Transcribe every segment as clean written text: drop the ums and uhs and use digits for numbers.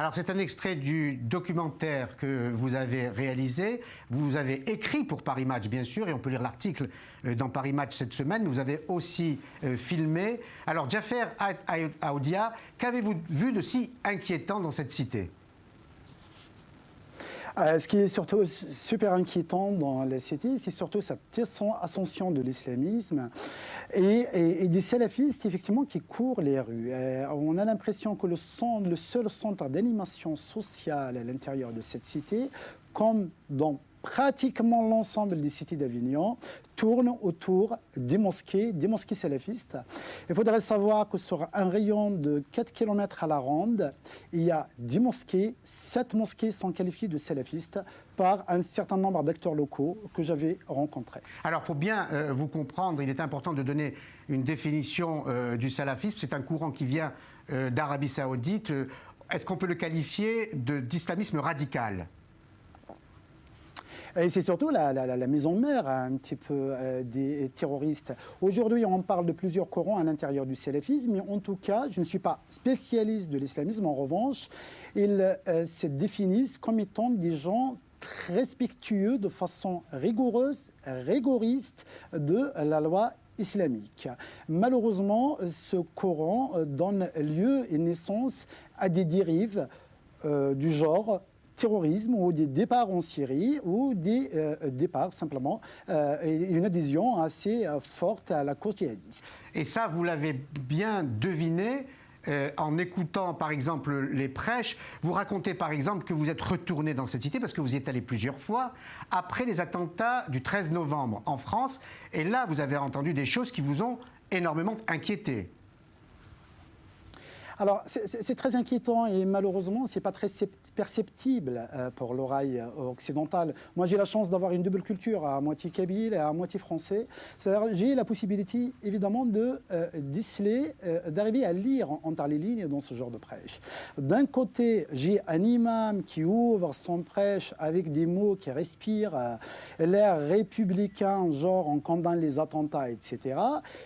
Alors c'est un extrait du documentaire que vous avez réalisé. Vous avez écrit pour Paris Match, bien sûr, et on peut lire l'article dans Paris Match cette semaine. Vous avez aussi filmé. Alors Jaffer Aoudia, qu'avez-vous vu de si inquiétant dans cette cité ? Ce qui est surtout super inquiétant dans la cité, c'est surtout cette ascension de l'islamisme et des salafistes, effectivement, qui courent les rues. On a l'impression que le seul centre d'animation sociale à l'intérieur de cette cité, comme dans pratiquement l'ensemble des cités d'Avignon, tourne autour des mosquées salafistes. Il faudrait savoir que sur un rayon de 4 km à la ronde, il y a 10 mosquées, 7 mosquées sont qualifiées de salafistes par un certain nombre d'acteurs locaux que j'avais rencontrés. Alors pour bien vous comprendre, il est important de donner une définition du salafisme. C'est un courant qui vient d'Arabie Saoudite. Est-ce qu'on peut le qualifier d'islamisme radical ? Et c'est surtout la maison mère un petit peu des terroristes. Aujourd'hui, on parle de plusieurs courants à l'intérieur du salafisme, mais en tout cas, je ne suis pas spécialiste de l'islamisme. En revanche, ils se définissent comme étant des gens très respectueux de façon rigoureuse, rigoriste de la loi islamique. Malheureusement, ce courant donne lieu et naissance à des dérives du genre terrorisme ou des départs en Syrie ou des départs simplement, une adhésion assez forte à la cause djihadiste. Et ça, vous l'avez bien deviné en écoutant par exemple les prêches. Vous racontez par exemple que vous êtes retourné dans cette cité parce que vous y êtes allé plusieurs fois après les attentats du 13 novembre en France. Et là, vous avez entendu des choses qui vous ont énormément inquiété. Alors, c'est très inquiétant et malheureusement, ce n'est pas très perceptible pour l'oreille occidentale. Moi, j'ai la chance d'avoir une double culture, à moitié kabyle et à moitié français. C'est-à-dire, j'ai la possibilité, évidemment, de déceler, d'arriver à lire entre les lignes dans ce genre de prêche. D'un côté, j'ai un imam qui ouvre son prêche avec des mots qui respirent l'air républicain, genre on condamne les attentats, etc.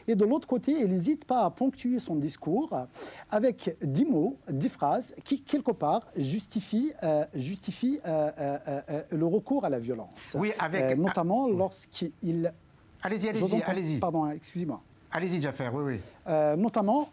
Et de l'autre côté, il n'hésite pas à ponctuer son discours avec 10 mots, 10 phrases qui, quelque part, justifient le recours à la violence. Oui, avec... notamment lorsqu'il... Allez-y. Pardon, excusez-moi. Allez-y, Jaffer, oui. Notamment...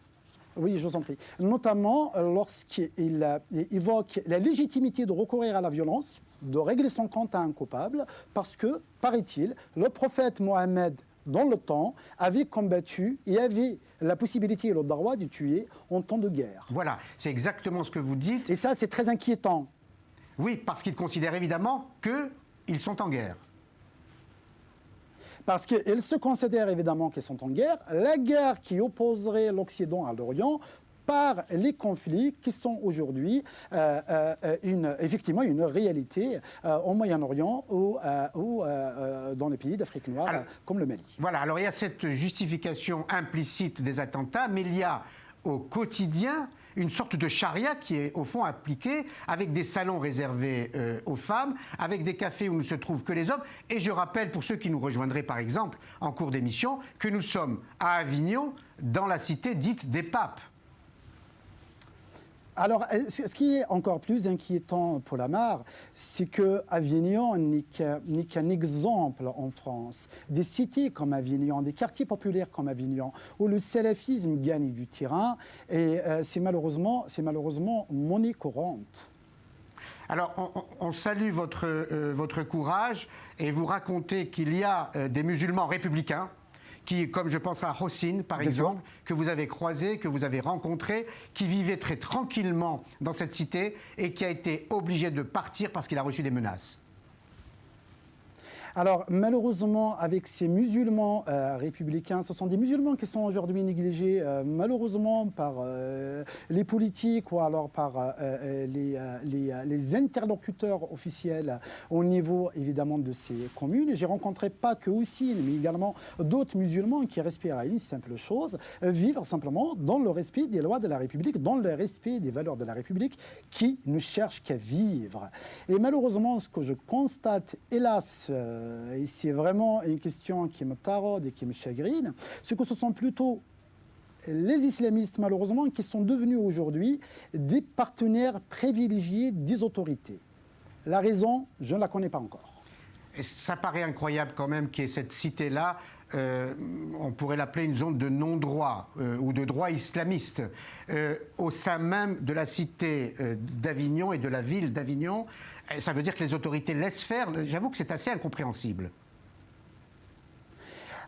Oui, je vous en prie. Notamment lorsqu'il évoque la légitimité de recourir à la violence, de régler son compte à un coupable, parce que, paraît-il, le prophète Mohammed, dans le temps, avait combattu et avait la possibilité et le droit de tuer en temps de guerre. Voilà, c'est exactement ce que vous dites. Et ça, c'est très inquiétant. Oui, parce qu'ils considèrent évidemment qu'ils sont en guerre. Parce qu'ils se considèrent évidemment qu'ils sont en guerre. La guerre qui opposerait l'Occident à l'Orient par les conflits qui sont aujourd'hui effectivement une réalité au Moyen-Orient ou dans les pays d'Afrique noire, alors, comme le Mali. Voilà, alors il y a cette justification implicite des attentats, mais il y a au quotidien une sorte de charia qui est au fond appliquée avec des salons réservés aux femmes, avec des cafés où ne se trouvent que les hommes. Et je rappelle pour ceux qui nous rejoindraient par exemple en cours d'émission que nous sommes à Avignon, dans la cité dite des papes. Alors, ce qui est encore plus inquiétant pour la Mare, c'est qu'Avignon n'est qu'un exemple en France. Des cités comme Avignon, des quartiers populaires comme Avignon, où le salafisme gagne du terrain, et c'est malheureusement monnaie courante. Alors, on salue votre courage, et vous racontez qu'il y a des musulmans républicains, qui, comme je pense à Hossein, par exemple, que vous avez croisé, que vous avez rencontré, qui vivait très tranquillement dans cette cité et qui a été obligé de partir parce qu'il a reçu des menaces. Alors, malheureusement, avec ces musulmans républicains, ce sont des musulmans qui sont aujourd'hui négligés, malheureusement, par les politiques ou alors par les interlocuteurs officiels au niveau, évidemment, de ces communes. J'ai rencontré pas que Houssine, mais également d'autres musulmans qui respirent à une simple chose, vivre simplement dans le respect des lois de la République, dans le respect des valeurs de la République, qui ne cherchent qu'à vivre. Et malheureusement, ce que je constate, hélas, et c'est vraiment une question qui me taraude et qui me chagrine, c'est que ce sont plutôt les islamistes, malheureusement, qui sont devenus aujourd'hui des partenaires privilégiés des autorités. La raison, je ne la connais pas encore. Et ça paraît incroyable quand même qu'il y ait cette cité-là, on pourrait l'appeler une zone de non-droit ou de droit islamiste, au sein même de la cité d'Avignon et de la ville d'Avignon. Ça veut dire que les autorités laissent faire. J'avoue que c'est assez incompréhensible.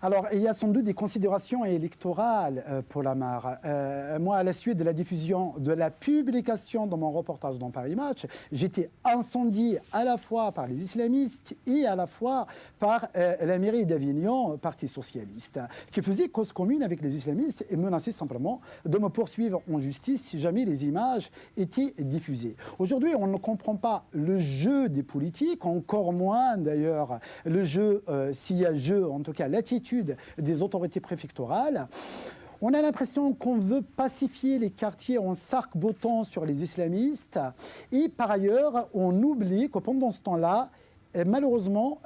Alors, il y a sans doute des considérations électorales pour la mare. Moi, à la suite de la diffusion, de la publication de mon reportage dans Paris Match, j'étais incendié à la fois par les islamistes et à la fois par la mairie d'Avignon, Parti socialiste, qui faisait cause commune avec les islamistes et menaçait simplement de me poursuivre en justice si jamais les images étaient diffusées. Aujourd'hui, on ne comprend pas le jeu des politiques, encore moins d'ailleurs le jeu, s'il y a jeu, en tout cas l'attitude des autorités préfectorales. On a l'impression qu'on veut pacifier les quartiers en s'arc-boutant sur les islamistes. Et par ailleurs, on oublie que pendant ce temps-là, malheureusement,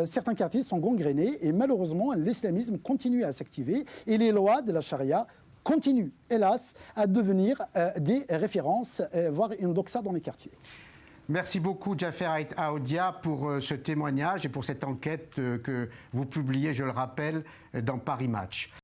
certains quartiers sont gangrénés et malheureusement, l'islamisme continue à s'activer et les lois de la charia continuent, hélas, à devenir des références, voire une doxa dans les quartiers. Merci beaucoup, Jafer Ait Aoudia, pour ce témoignage et pour cette enquête que vous publiez, je le rappelle, dans Paris Match.